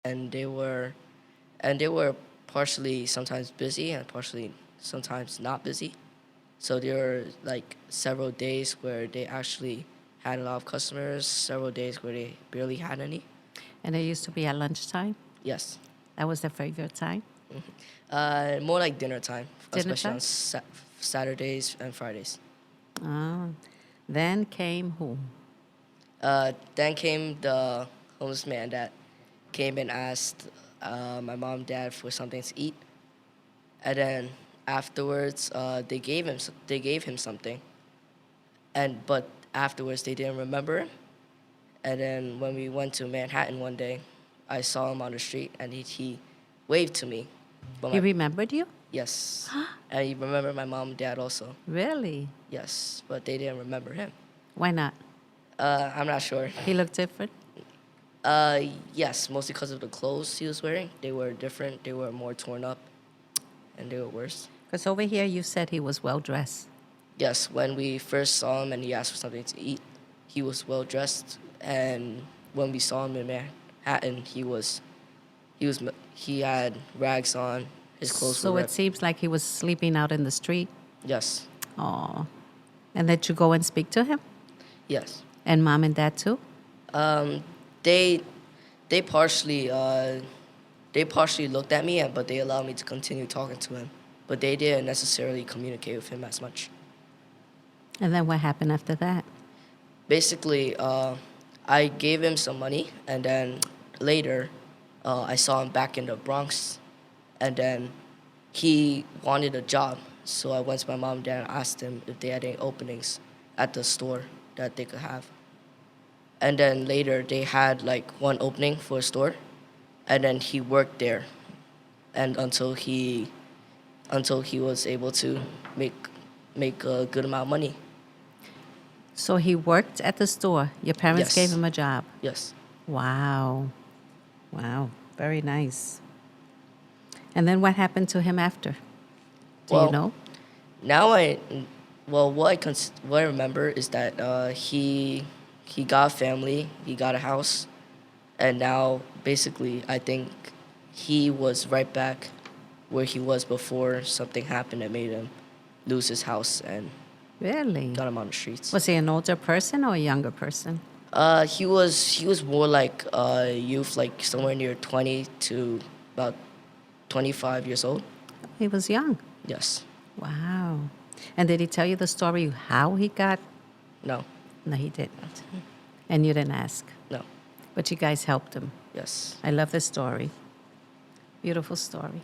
and they were partially sometimes busy and partially sometimes not busy. So there were like several days where they actually had a lot of customers, several days where they barely had any. And it used to be at lunchtime. Yes. That was their favorite time. More like dinner time, Dinner especially time. on Saturdays and Fridays. Ah. Then came who? Then came the homeless man that came and asked my mom and dad for something to eat, and then afterwards they gave him something, but afterwards they didn't remember him. And then when we went to Manhattan one day, I saw him on the street and he waved to me. But He my remembered you? yes, and he remembered my mom and dad also. Really? Yes, but they didn't remember him. Why not? I'm not sure. He looked different. Yes, mostly because of the clothes he was wearing. They were different. They were more torn up, and they were worse. Because over here you said he was well dressed. Yes, when we first saw him and he asked for something to eat, he was well dressed. And when we saw him in Manhattan, he had rags on. His clothes So were it ripped. seems like he was sleeping out in the street. Yes, Oh. And did you go and speak to him? yes. And mom and dad too? They they partially looked at me, but they allowed me to continue talking to him. But they didn't necessarily communicate with him as much. And then what happened after that? Basically, I gave him some money, and then later, I saw him back in the Bronx, and then he wanted a job. So I went to my mom and dad and asked him if they had any openings at the store that they could have. And then later, they had like one opening for a store, and then he worked there, and until he was able to make make a good amount of money. So he worked at the store. Your parents gave Yes. him a job. Yes. Wow. Wow. Very nice. And then what happened to him after? Do you Well, know? Now what I remember is that he got a family, he got a house, and now basically I think he was right back where he was before something happened that made him lose his house and Really? got him on the streets. Was he an older person or a younger person? He was more like a youth, like somewhere near 20 to about 25 years old. He was young. Yes. Wow. And did he tell you the story how he got? No. No, he didn't. And you didn't ask. No. But you guys helped him. Yes. I love this story. Beautiful story.